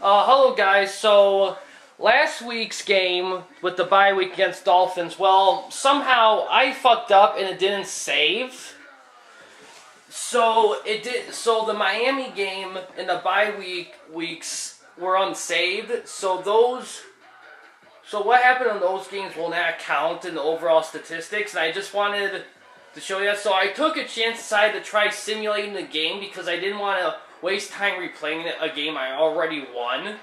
Hello guys, so last week's game with the bye week against Dolphins, well, somehow I fucked up and it didn't save. So the Miami game and the bye weeks were unsaved. So what happened in those games will not count in the overall statistics, and I just wanted to show you. So I took a chance, decided to try simulating the game because I didn't want to waste time replaying a game I already won.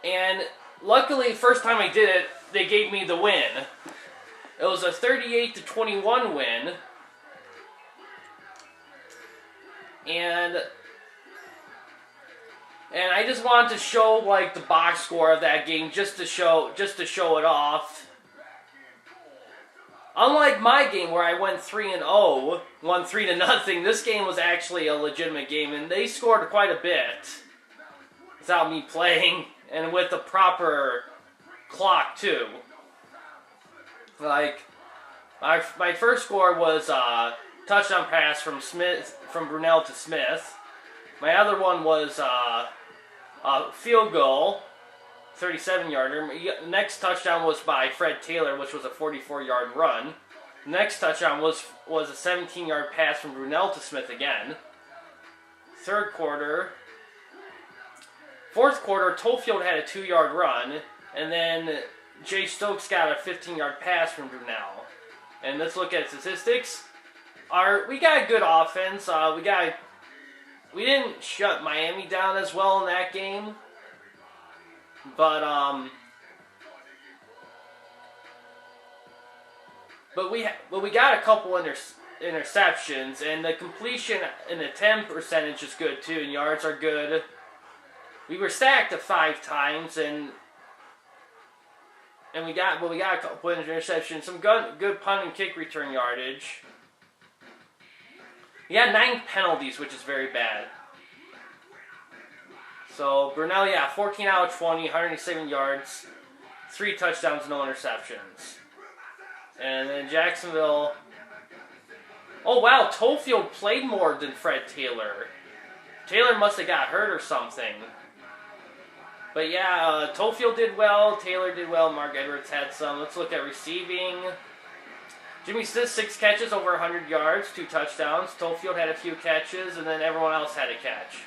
And luckily, first time I did it, they gave me the win. It was a 38-21 win. And I just wanted to show like the box score of that game just to show it off. Unlike my game where I went 3-0, won 3-0, this game was actually a legitimate game, and they scored quite a bit without me playing, and with the proper clock too. Like my first score was touchdown pass from Brunell to Smith. My other one was field goal, 37-yarder. The next touchdown was by Fred Taylor, which was a 44-yard run. The next touchdown was a 17-yard pass from Brunell to Smith again. Fourth quarter, Tofield had a 2-yard run, and then Jay Stokes got a 15-yard pass from Brunell. And let's look at statistics. We got a good offense. We didn't shut Miami down as well in that game. But we got a couple interceptions, and the completion and attempt percentage is good too, and yards are good. We were sacked 5 times, and we got a couple interceptions, some good punt and kick return yardage. We had 9 penalties, which is very bad. So, Brunell, 14 out of 20, 187 yards, 3 touchdowns, no interceptions. And then Jacksonville... Oh, wow, Tofield played more than Fred Taylor. Taylor must have got hurt or something. But yeah, Tofield did well, Taylor did well, Mark Edwards had some. Let's look at receiving. Jimmy Smith, 6 catches, over 100 yards, 2 touchdowns. Tofield had a few catches, and then everyone else had a catch.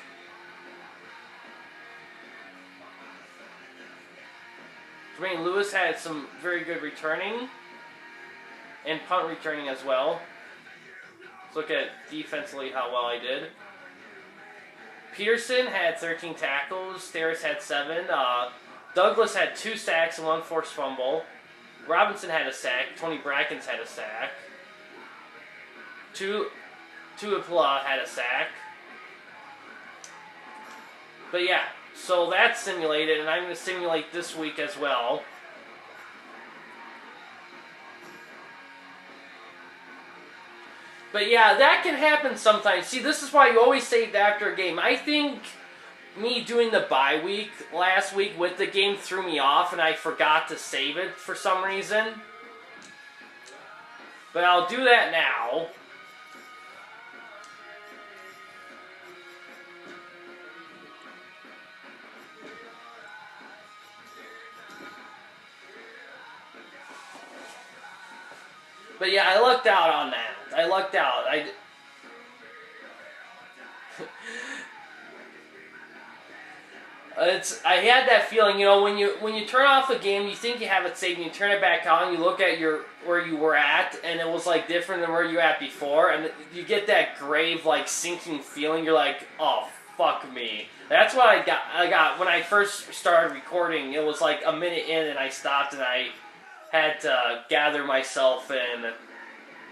Jermaine Lewis had some very good returning and punt returning as well. Let's look at defensively how well I did. Peterson had 13 tackles. Steris had 7. Douglas had 2 sacks and 1 forced fumble. Robinson had a sack. Tony Brackens had a sack. Tuapula had a sack. But yeah, so that's simulated, and I'm going to simulate this week as well. But yeah, that can happen sometimes. See, this is why you always save after a game. I think me doing the bye week last week with the game threw me off, and I forgot to save it for some reason. But I'll do that now. But yeah, I lucked out on that. I lucked out. I had that feeling, you know, when you turn off a game, you think you have it saved, and you turn it back on, you look at where you were at, and it was like different than where you were at before, and you get that grave like sinking feeling. You're like, oh fuck me. That's what I got when I first started recording. It was like a minute in, and I stopped, and I had to gather myself and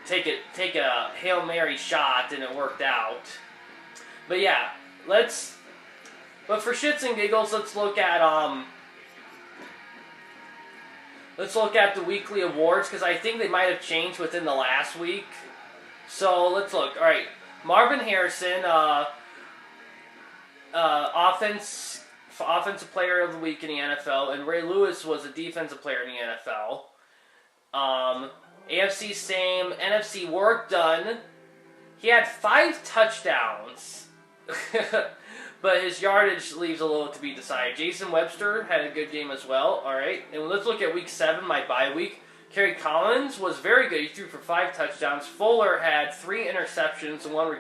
take a Hail Mary shot, and it worked out. But yeah, but for shits and giggles, let's look at the weekly awards, because I think they might have changed within the last week. So let's look. All right, Marvin Harrison, offensive player of the week in the NFL, and Ray Lewis was a defensive player in the NFL. AFC same, NFC work done. He had 5 touchdowns. but his yardage leaves a little to be desired. Jason Webster had a good game as well. All right, and let's look at Week 7, my bye week. Kerry Collins was very good. He threw for 5 touchdowns. Fuller had 3 interceptions and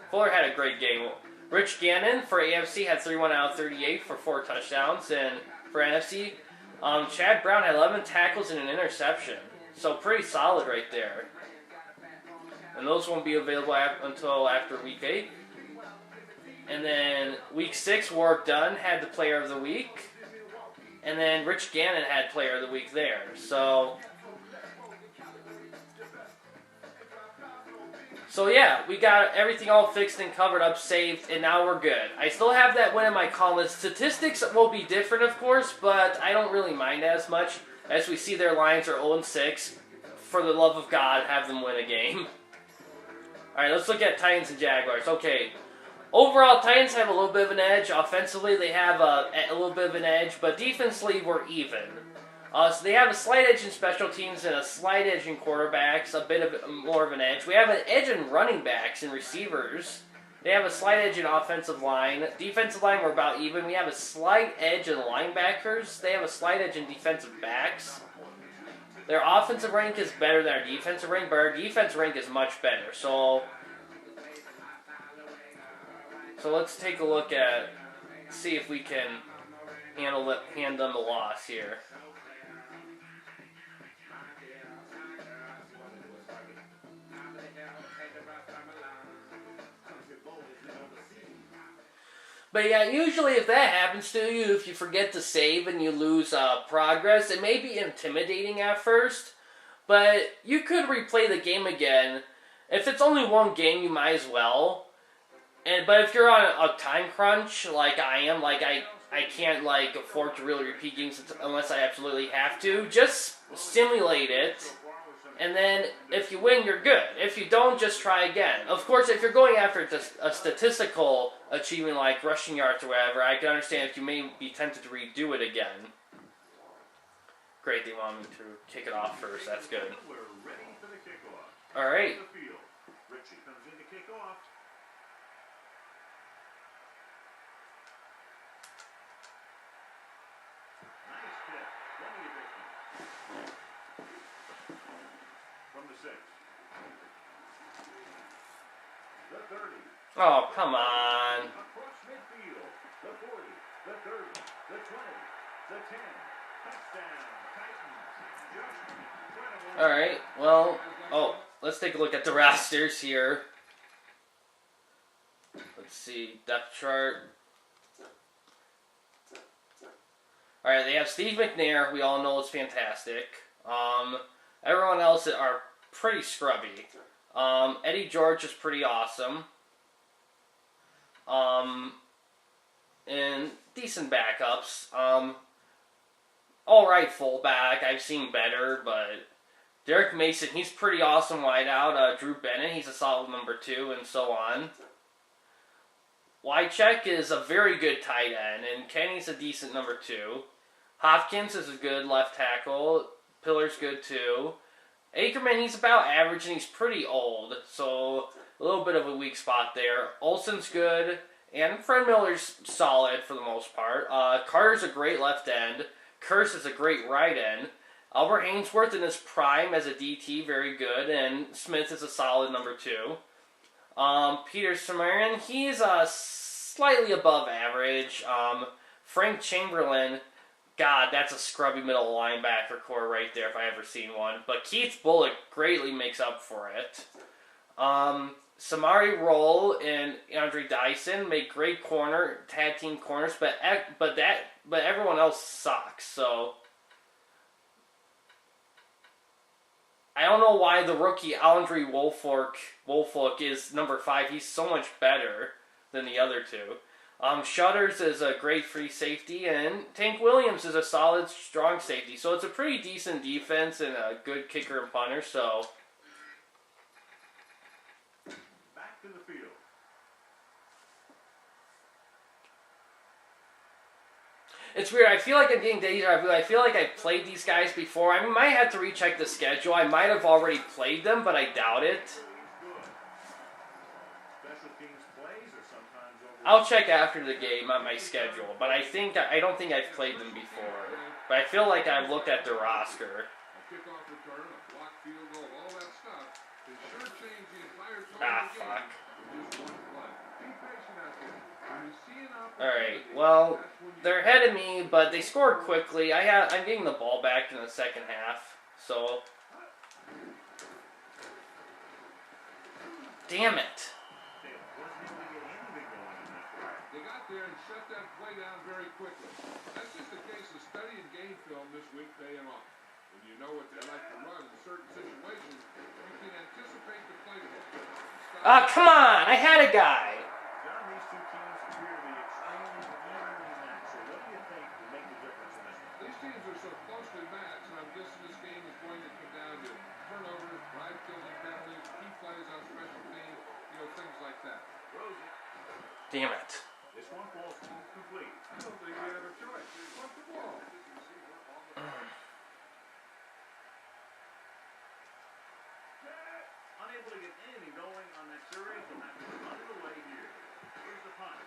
Fuller had a great game. Rich Gannon for AFC had 31 out of 38 for 4 touchdowns, and for NFC, Chad Brown had 11 tackles and an interception. So pretty solid right there. And those won't be available until after Week 8. And then Week 6, Warwick Dunn had the Player of the Week. And then Rich Gannon had Player of the Week there. So yeah, we got everything all fixed and covered up, saved, and now we're good. I still have that win in my column. Statistics will be different, of course, but I don't really mind as much. As we see, their Lions are 0-6. For the love of God, have them win a game. Alright, let's look at Titans and Jaguars. Okay, overall, Titans have a little bit of an edge. Offensively, they have a little bit of an edge, but defensively, we're even. So they have a slight edge in special teams and a slight edge in quarterbacks, a bit of more of an edge. We have an edge in running backs and receivers. They have a slight edge in offensive line. Defensive line, we're about even. We have a slight edge in linebackers. They have a slight edge in defensive backs. Their offensive rank is better than our defensive rank, but our defensive rank is much better. So let's take a look at, see if we can hand them the loss here. But yeah, usually if that happens to you, if you forget to save and you lose progress, it may be intimidating at first, but you could replay the game again. If it's only one game, you might as well. But if you're on a time crunch, like I am, like I can't like afford to really repeat games unless I absolutely have to, just simulate it. And then, if you win, you're good. If you don't, just try again. Of course, if you're going after a statistical achievement like rushing yards or whatever, I can understand if you may be tempted to redo it again. Great, they want me to kick it off first. That's good. All right. Oh, come on. Alright, well, let's take a look at the rosters here. Let's see, depth chart. Alright, they have Steve McNair, we all know is fantastic. Everyone else are pretty scrubby. Eddie George is pretty awesome. And decent backups. Alright fullback, I've seen better, but Derek Mason, he's pretty awesome wideout. Drew Bennett, he's a solid number 2, and so on. Wycheck is a very good tight end, and Kenny's a decent number 2. Hopkins is a good left tackle. Pillar's good too. Ackerman, he's about average, and he's pretty old, so a little bit of a weak spot there. Olsen's good, and Fred Miller's solid for the most part. Carter's a great left end. Curse is a great right end. Albert Ainsworth in his prime as a DT, very good, and Smith is a solid number 2. Peter Samarin, he's slightly above average. Frank Chamberlain, God, that's a scrubby middle linebacker core right there if I ever seen one. But Keith Bullock greatly makes up for it. Samari Roll and Andre Dyson make great tag team corners, but everyone else sucks. So I don't know why the rookie Andre Woolfolk is number 5. He's so much better than the other 2. Shutters is a great free safety, and Tank Williams is a solid, strong safety. So it's a pretty decent defense and a good kicker and punter. So back to the field. It's weird. I feel like I'm getting deja vu. I feel like I've played these guys before. I might have to recheck the schedule. I might have already played them, but I doubt it. I'll check after the game on my schedule, but I don't think I've played them before. But I feel like I've looked at the roster. Ah, fuck. Alright, well, they're ahead of me, but they scored quickly. I'm getting the ball back in the second half, so... Damn it. They got there and shut that play down very quickly. That's just a case of studying game film this week paying off. When you know what they like to run in certain situations, you can anticipate the playbook. Come on! I had a guy! John, these two teams appear to be extremely evenly matched. So what do you think will make the difference in this one? These teams are so closely matched, and I'm guessing this game is going to come down to turnovers, drive-killing penalties, key plays on special teams, things like that. Rosie. Damn it. This one falls incomplete. I don't think we have a choice. Punt the ball. Unable to get anything going on that series, and that is underway here. Here's the punt.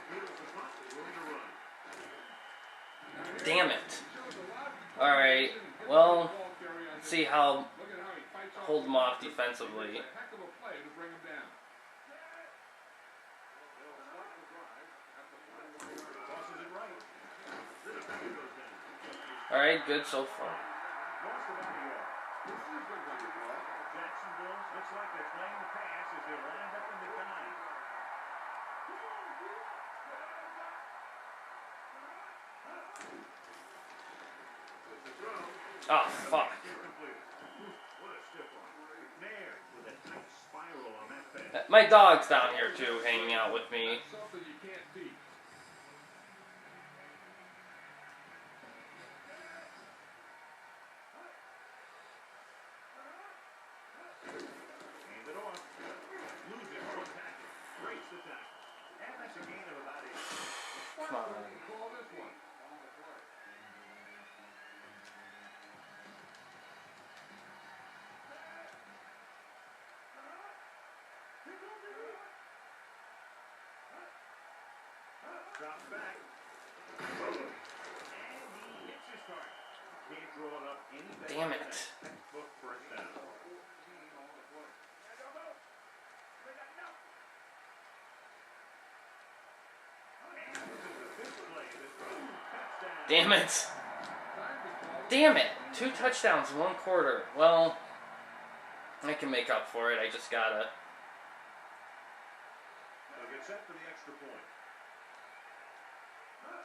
Here's the punt. Going to run. Damn it. Alright, well, let's see how hold them off defensively. Alright, good so far. Jacksonville looks like they're playing the pass as they're lined up in the dime. Oh, fuck. My dog's down here too, hanging out with me. Come on. Drops back. And he hits his target. Can't draw it up any better. Damn it. Textbook first down. Damn it. Damn it. 2 touchdowns, 1 quarter. Well, I can make up for it. I just gotta. They'll get set for the extra point.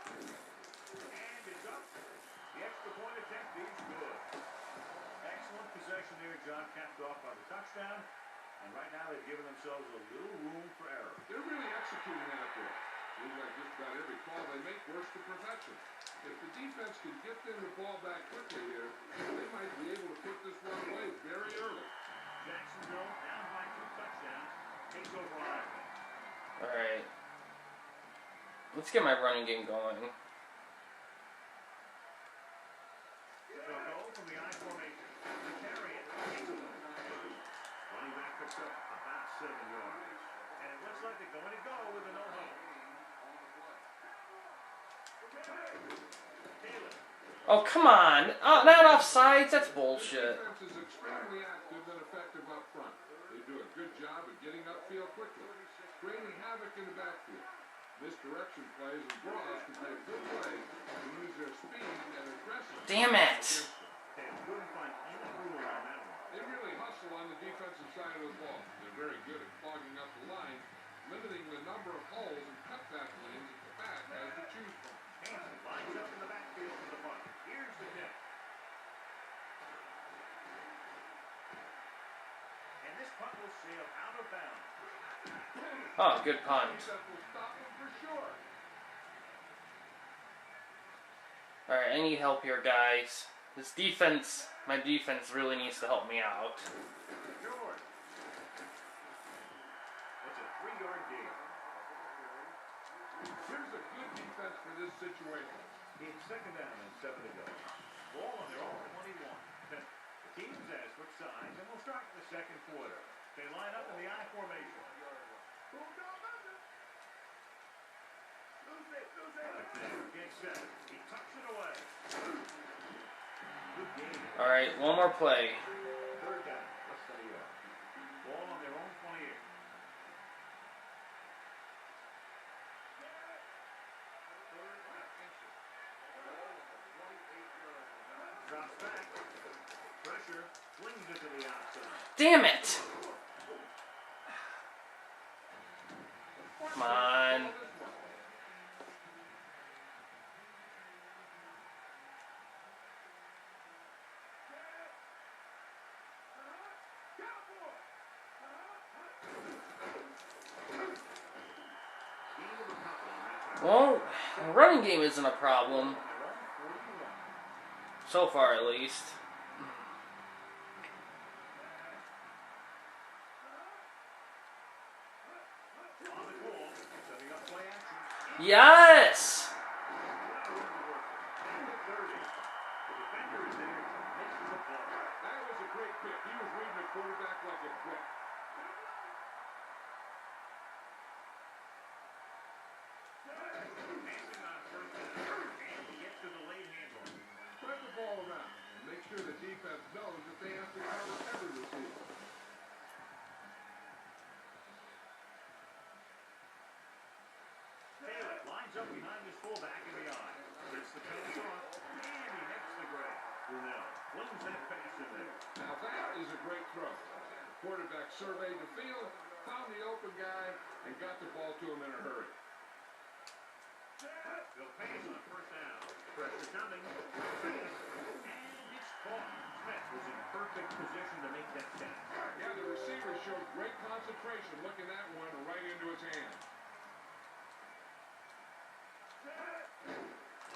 And it's up. The extra point attempt is good. Excellent possession there, John, capped off by the touchdown. And right now they've given themselves a little room for error. They're really executing out there. Seems like just about every call they make works to perfection. If the defense can get them the ball back quickly here, they might be able to put this one away very early. Jacksonville down by 2 touchdowns. Takes over on offense. Alright. Let's get my running game going. They'll go from the I formation. The carry it. Running back picks up about 7 yards. And it looks like they're going to go with a no-huddle. Oh, come on. Oh, not offsides? That's bullshit. Defense is extremely active and effective up front. They do a good job of getting upfield quickly, creating havoc in the backfield. Misdirection plays and draws can be a good way to use their speed and aggressiveness. Damn it. They couldn't find any rule on that one. They really hustle on the defensive side of the ball. They're very good at clogging up the line, limiting the number of holes and cutback lanes that the back has to choose from. Hanson lines up in the backfield for the punt. Here's the kick. And this punt will sail out of bounds. Oh, good punt. That will stop them for sure. Alright, I need help here, guys. This defense, my defense really needs to help me out. George. It's a 3-yard gain. Here's a good defense for this situation. It's second down and 7 to go. Ball on their own 21. The team's as for sides, and we'll start the second quarter. They line up in the I formation. Gets set. He tucks it away. Good game. All right, one more play. Third down. Let's study it. Ball on their own 28. Drops back. Pressure. Flings it to the outside. Damn it! Come on. Well, the running game isn't a problem. So far, at least. Yes! That was a great pick. He was reading the quarterback like a book. Spread the ball around and make sure the defense knows that they have to cover every receiver. Taylor lines up behind his fullback in the eye. Gets the pass off, and he makes the grab. Brunell flings that pass in there. Now that is a great throw. The quarterback surveyed the field, found the open guy, and got the ball to him in a hurry. They'll pass on first down. Pressure coming. And it's caught. Smith was in perfect position to make that catch. Yeah, the receiver showed great concentration looking that one right into his hand.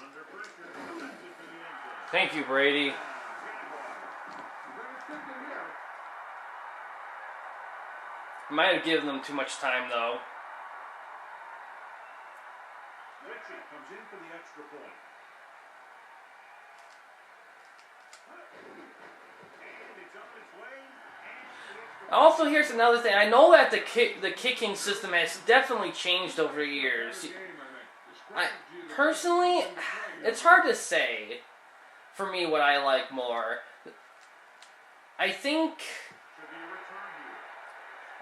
Under pressure. Sends it for the end zone. Thank you, Brady. You better think in here. Might have given them too much time, though. Ritchie comes in for the extra point. And it's on its way. And Also, here's another thing. I know that the kicking system has definitely changed over the years. Personally, it's hard to say for me what I like more. I think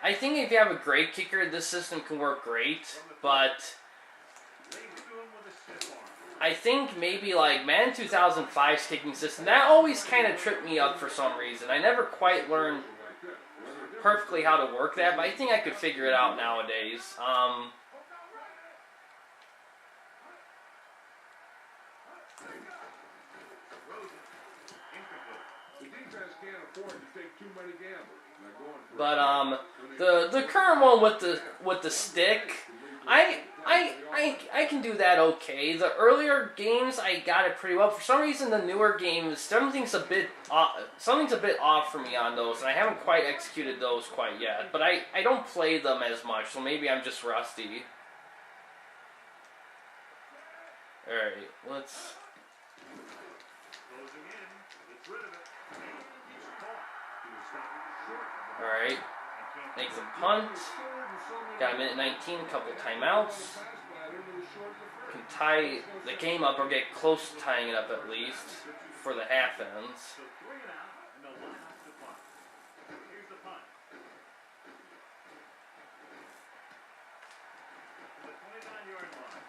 if you have a great kicker, this system can work great, but I think maybe like Madden 2005's kicking system, that always kind of tripped me up for some reason. I never quite learned perfectly how to work that, but I think I could figure it out nowadays. The defense can't afford to take too many gambles. They're going for But the current one with the stick, I can do that okay. The earlier games I got it pretty well. For some reason, the newer games, something's a bit off for me on those, and I haven't quite executed those quite yet. But I don't play them as much, so maybe I'm just rusty. All right, let's. closing in. Gets rid of it. And he's caught. He was stopped short. All right, makes a punt. Got a minute 19, couple timeouts. Can tie the game up or get close to tying it up at least for the half ends. So 3 and out, and they'll line up to punt. Here's the punt. To the 29-yard line.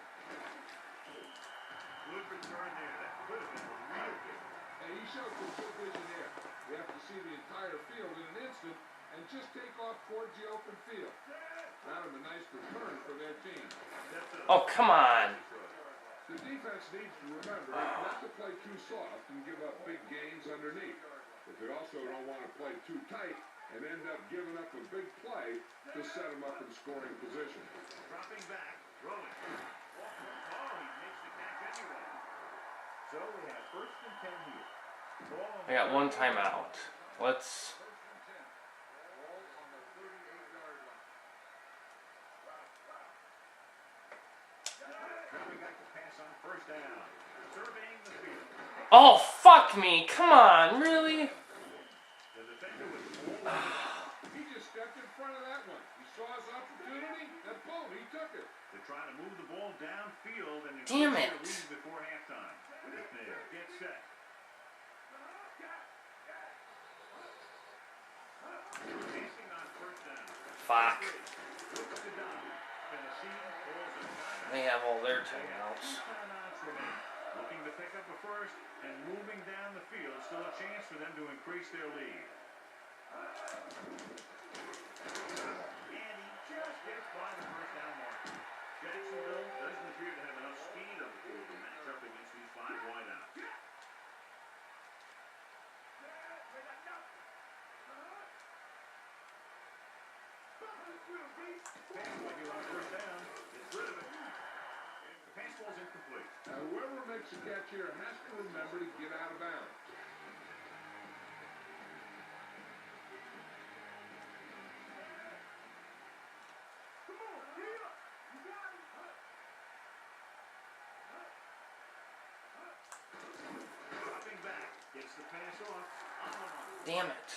Good return there. That could have been real good. And he showed some good vision there. You have to see the entire field in an instant and just take off towards the open field. Got him a nice return for their team. Oh, come on. The defense needs to remember not to play too soft and give up big gains underneath. But they also don't want to play too tight and end up giving up a big play to set them up in scoring position. Dropping back, throwing. Oh, he makes the catch anyway. So we have first and 10 here. Ball on I got one timeout. Let's. Coming back to pass on first down. Surveying the field. Oh, fuck me. Come on, really? The defender was He just stepped in front of that one. He saw his opportunity, and boom, he took it. They're trying to move the ball downfield and Damn increase it. their lead before halftime. McNair gets set. Passing on first down. Fuck. Looks to Don. Tennessee calls a timeout. They have all their They have timeouts. 2 timeouts remaining. Looking to pick up a first and moving down the field. Still a chance for them to increase their lead. And he just gets by the first down marker. Jacksonville doesn't appear to have enough speed on the field to match up against these 5 wideouts. Pass play here on first down. Gets rid of it. The pass ball's incomplete. Now, whoever makes the catch here has to remember to get out of bounds. Dropping back. Gets the pass off. Damn it.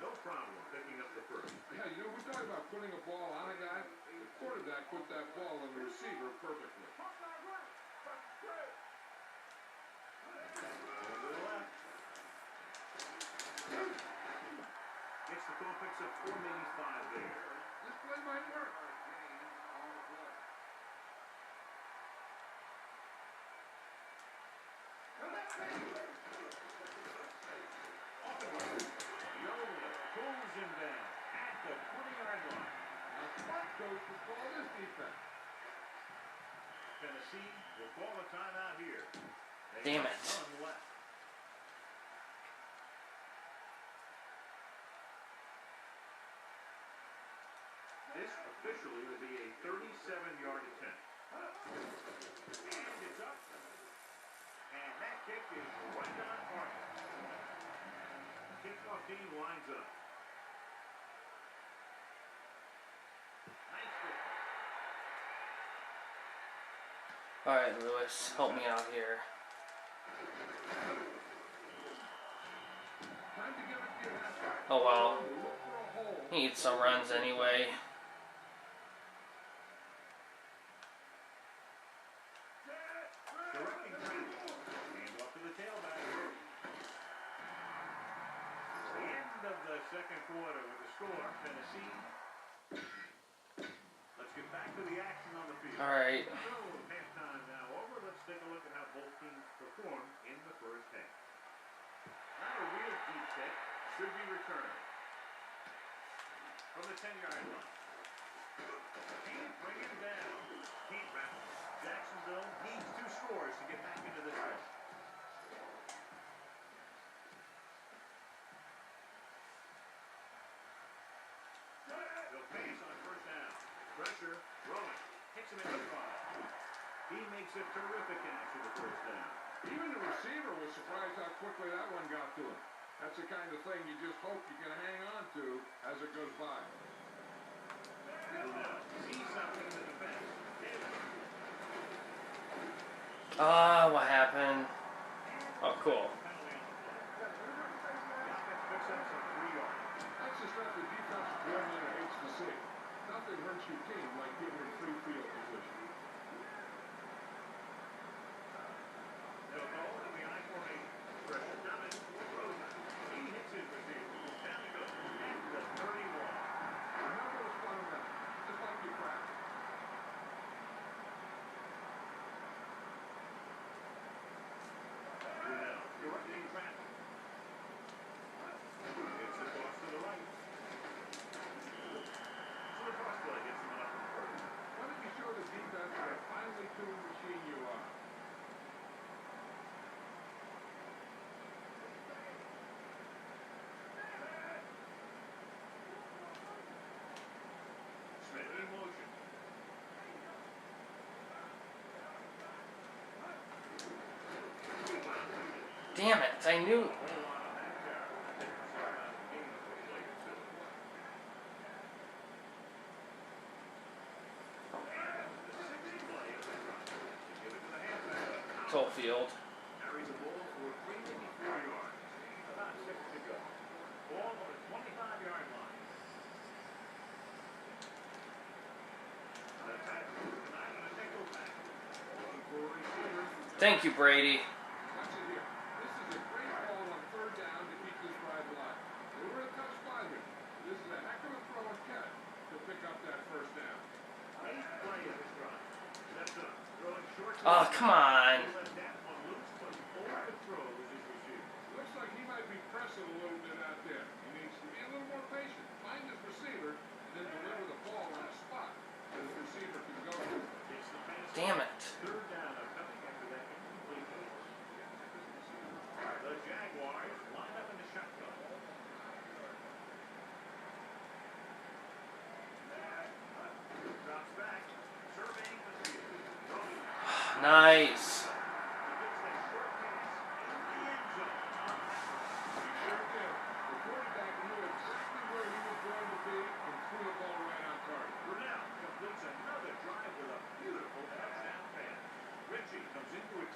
No problem picking up the first. Yeah, you know, we're talking about putting a ball on a guy. The quarterback put that ball on the receiver perfectly. Over the left. Gets the call, picks up 4, maybe 5 there. This play might work. Nolan pulls him down at the 20-yard line. Now, smart coach will call this defense. Tennessee will call a timeout here. They Damn have it. none left. This officially will be a 37-yard attempt. And it's up. And that kick is right on target. Kickoff team lines up. Nice kick. Alright, Lewis, help me out here. Time to give it to your halfback. Oh well. Look for a hole. He needs some runs anyway. Directing traffic. Hand off to the tailback. The end of the second quarter with the score. Tennessee. Let's get back to the action on the field. Alright. So, halftime now over. Let's take a look at how both teams performed in the first half. Not a real deep hit. Should be returned. From the 10-yard line. Can't bring him down. Can't wrap it. Jacksonville needs 2 scores to get back into this one. They'll pass on first down. Pressure, throwing. Hits him in the spot. He makes a terrific catch for the first down. Even the receiver was surprised how quickly that one got to him. That's the kind of thing you just hope you can hang on to as it goes by. Now, see something in the defense. What happened? Oh, cool. Penalty on the play. The offense picks up some 3 yards. That's the stuff the defensive coordinator hates to see. Nothing hurts your team like giving them free field position. They'll go to the I formation. Pressure coming. Rosen. He hits his receiver. Down he goes at the 31. Remember those fundamentals, just like you practice. Brunel directing traffic. Gets the toss to the right. So the cross play gets him enough for first. Why don't you show the defense what a finely tuned machine you are? Smith in motion. Damn it, I knew. A whole lot on that carry. They can start out the game for a play or two. And the 6th play of the run. Give it to the halfback. Full field. Carries the ball for 3, maybe 4 yards. About 6 to go. Ball on the 25-yard line. Thank you, Brady. Watch it here. This is a great ball on third down to keep this drive alive. They were in a tough spot here. This is a heck of a throw and catch to pick up that first down. Nice play of this drive. Steps up, throwing short. Oh, come on. Let that one loose, but overthrows his receiver. Looks like he might be pressing a little bit out there. He needs to be a little more patient. Find his receiver and then deliver the ball on a spot that his receiver can go to. It's the pass. Damn it. Third down coming after that incomplete pass. The Jaguars line up in the shotgun. Drops back, surveying the field. Nice.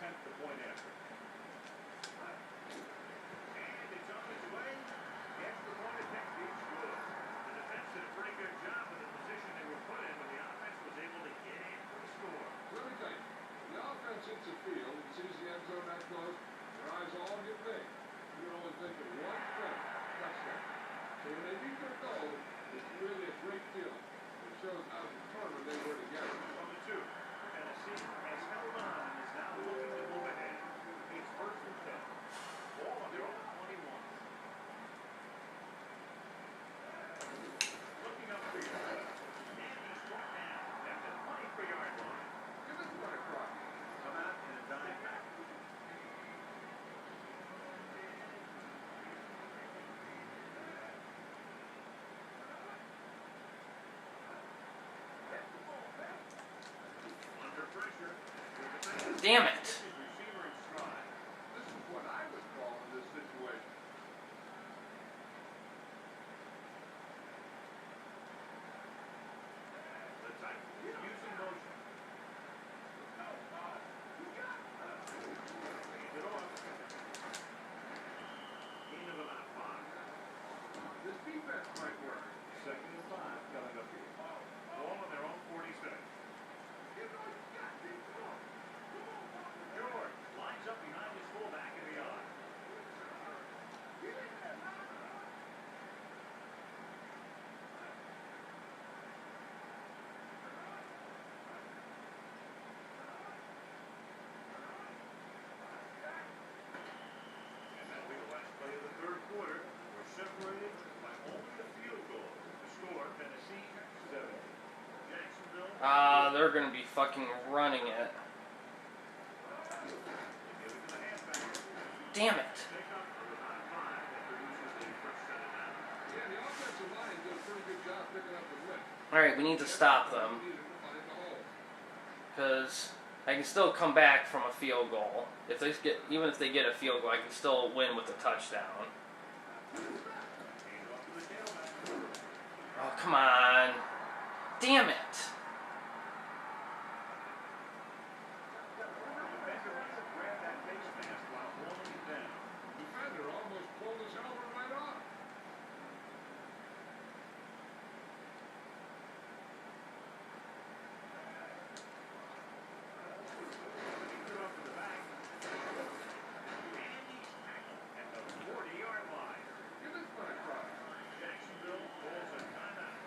The point after. And it's on its way. The extra point attempt is good. The defense did a pretty good job with the position they were put in, but the offense was able to get in for the score. Let me tell you, the offense hits the field and sees the end zone that close, their eyes all get big. You can only think of one thing, touchdown. So when they beat their goal, it's really a great feeling. It shows how determined they were to get it. From the 2, Tennessee has held on and is now looking to move ahead. It's first and 10. Ball on their own 21. Looking up for you. And he's brought down at the 23-yard line. Give it one across. Come out in a dime back. Under pressure. Damn it. Receiver in stride. This is what I would call in this situation. The tight using motion. Hand it off. Gain of about 5. This defense might work. Second and 5 coming up here. Ball on their own 46. George lines up behind his fullback and beyond. And that'll be the last play of the third quarter. We're separated by only a field goal. The score, Tennessee 70. Jacksonville. They're gonna be fucking running it. Give it to the halfback. Damn it. Pick up of about 5 that produces the first set of down. Yeah, the offensive line did a pretty good job picking up the win. Alright, we need to stop them. We needed to find the hole. Because I can still come back from a field goal. If they get, even if they get a field goal, I can still win with a touchdown. Hand off to the tailback. Oh, come on. Damn it. Defender wants to grab that face mask while holding it down. Defender almost pulled his helmet right off. He threw up to the back. And he's tackled at the 40-yard line. Give this one across. Jacksonville calls a timeout.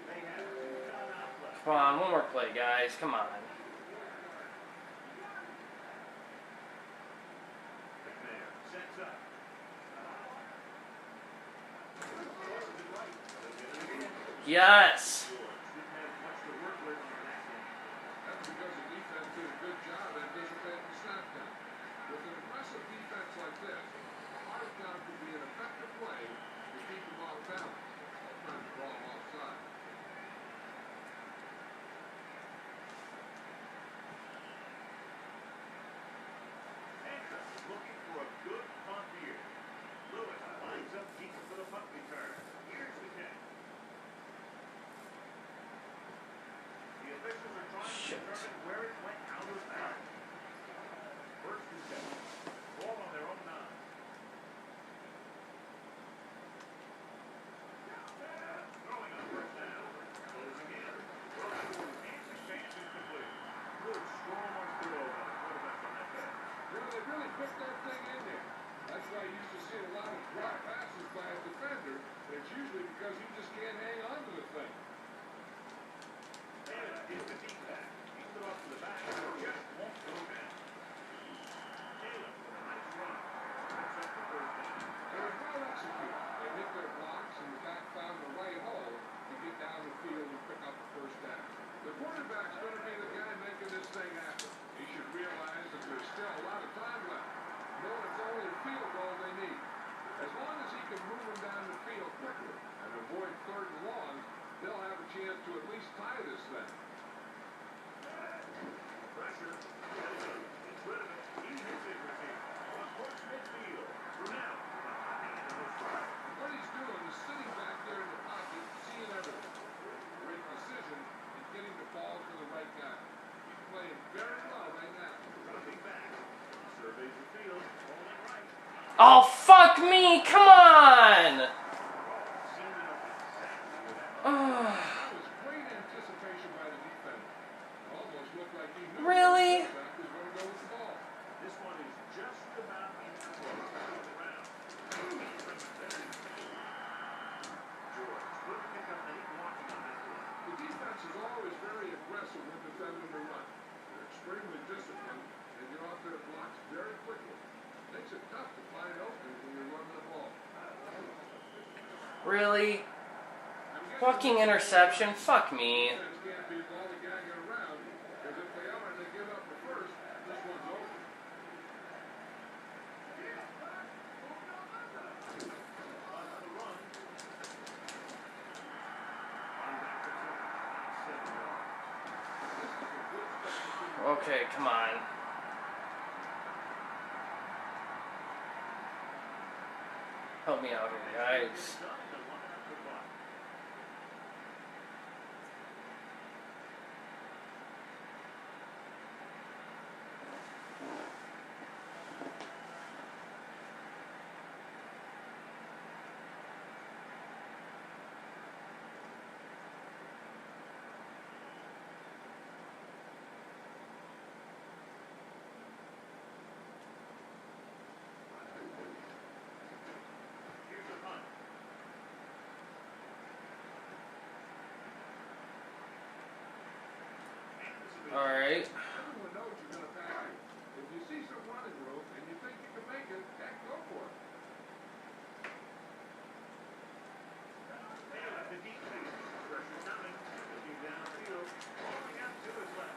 They have 2 timeouts left. Come on, one more play, guys. Come on. McNair sets up. Tosses it right. They'll get it again. Yes. George didn't have much to work with on that one. That's because the defense did a good job anticipating the snap count. With an aggressive defense like this, a hard count could be an effective way to keep them off balance. Trying to draw them offside. Andrews looking for a good punt here. Lewis lines up deep for the punt return. Here's the catch. put that thing in there. That's why you used to see a lot of drop passes by a defender, and it's usually because he just can't hang on to the thing. Taylor is the deep back. He's it off to the back. Just won't go down. Taylor, nice run. That's up the first down. It was well executed. They hit their blocks, and the back found the right hole to get down the field and pick up the first down. The quarterback's going to be the guy making this thing happen. He should realize that there's still a lot of time left. Know it's only a field goal they need. As long as he can move them down the field quickly and avoid third and long, they'll have a chance to at least tie this thing. Pressure. It's rid of it. He hits it with him. Towards midfield. Brunel. What he's doing is sitting back there in the pocket, seeing everything. Great decision in getting the ball to the right guy. He's playing very well right now. Dropping back. Surveys the field. Rolling right. Oh, fuck me! Come on! Sealing up exactly where that That was great anticipation by the defender. It almost looked like he knew Really? the quarterback was going to go with the ball. This one is just about in control of the round. George, good pickup and he's walking on that one. The defense is always very aggressive when defending the run. They're extremely disciplined and get off their blocks very quickly. Makes it tough to find an opening when you're running the ball. Really? Fucking interception? Fuck me. Defense can't be lollygagging around because if they are and they give up the first, this one's over. On the run. On back to 7 yards. This is a good substitution. Okay, come on. Help me out here, guys. Done in the line up the clock. Here's the punt. Alright. Everyone knows you're going to pass it. If you see some running room and you think you can make it, heck, go for it. Taylor, the deep pass. Pressure coming. Looking downfield. Rolling out to his left.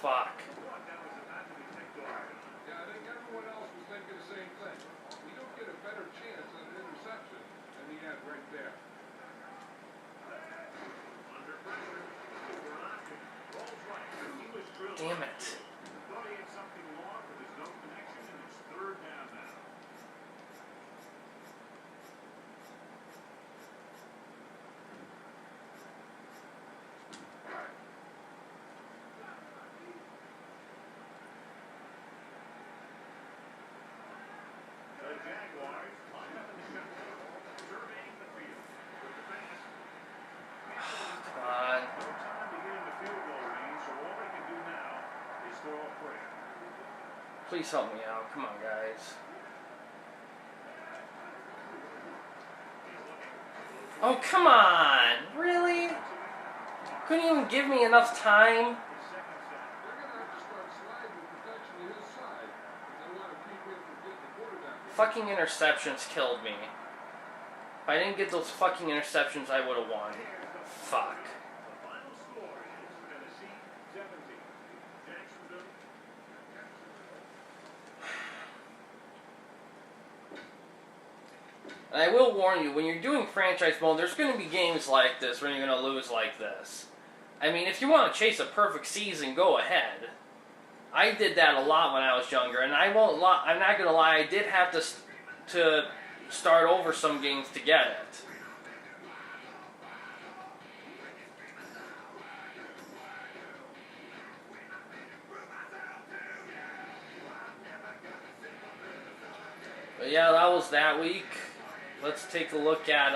Fuck. Thought that was about to be picked off. Yeah, I think everyone else was thinking the same thing. You don't get a better chance at an interception than he had right there. Under pressure. Over an option. Rolls right. He was drilled. Damn it. Thought he had something long, but there's no connection, and it's third down now. The Jaguars line up in the shotgun, surveying the field. With the pass. Come on. No time to get in the field goal range, so all they can do now is throw a prayer. Please help me out. Come on, guys. Oh, come on! Really? Couldn't even give me enough time? His second sack. They're going to have to start sliding the protection to his side if they want to keep him from getting the quarterback. Fucking interceptions killed me. If I didn't get those fucking interceptions, I would have won. Fuck. The final score is Tennessee 17. Jacksonville. And I will warn you, when you're doing franchise mode, there's going to be games like this when you're going to lose like this. I mean, if you want to chase a perfect season, go ahead. I did that a lot when I was younger, and I'm not going to lie, I did have to start over some games to get it. But yeah, that was that week. Let's take a look at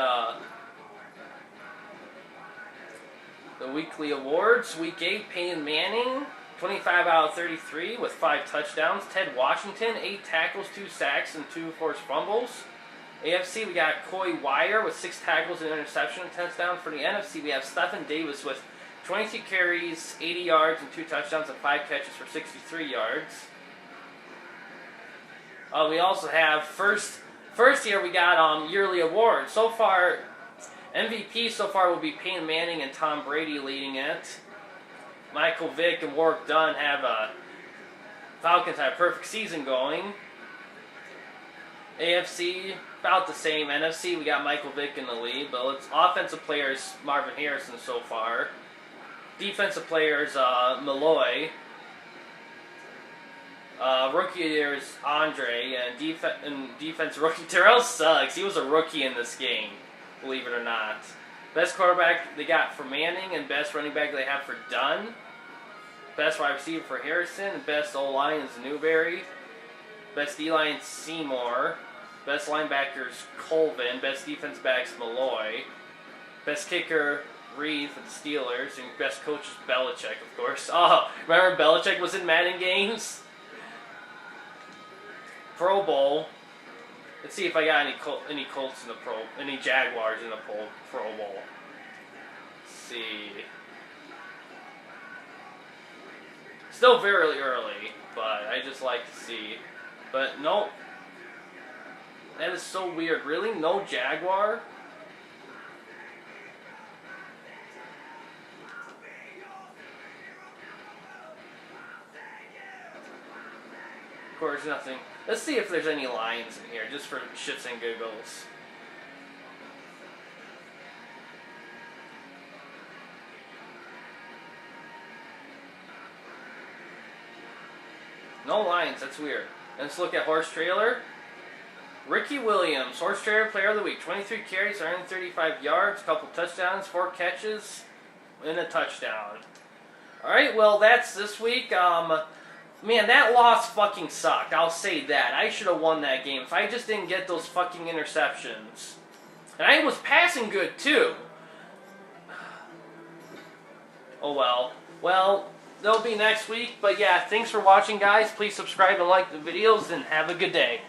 the weekly awards. Week 8, Peyton Manning, 25 out of 33 with 5 touchdowns. Ted Washington, 8 tackles, 2 sacks, and 2 forced fumbles. AFC, we got Coy Wire with 6 tackles and interception and touchdown. For the NFC, we have Stephen Davis with 22 carries, 80 yards, and 2 touchdowns and 5 catches for 63 yards. We also have first year we got yearly awards. So far, MVP so far will be Peyton Manning and Tom Brady leading it. Michael Vick and Warwick Dunn have Falcons have a perfect season going. AFC, about the same. NFC, we got Michael Vick in the lead, but it's offensive players Marvin Harrison so far. Defensive players Malloy. Rookie year is Andre, and defense rookie Terrell Suggs. He was a rookie in this game, believe it or not. Best quarterback they got for Manning, and best running back they have for Dunn. Best wide receiver for Harrison, and best O-line is Newberry. Best D-line Seymour. Best linebackers Colvin. Best defense backs Malloy. Best kicker Reed for the Steelers, and best coach is Belichick, of course. Oh, remember Belichick was in Madden games? Pro Bowl. Let's see if I got any Colts in the any Jaguars in the Pro Bowl. Let's see. Still very early, but I just like to see. But nope. That is so weird. Really? No Jaguar? Of course, nothing. Let's see if there's any Lions in here, just for shits and giggles. No Lions, that's weird. Let's look at Horse Trailer. Ricky Williams, Horse Trailer Player of the Week. 23 carries, 135 yards, couple touchdowns, 4 catches, and a touchdown. Alright, well, that's this week. Man, that loss fucking sucked. I'll say that. I should have won that game if I just didn't get those fucking interceptions. And I was passing good, too. Oh, well. Well, they'll be next week. But, yeah, thanks for watching, guys. Please subscribe and like the videos, and have a good day.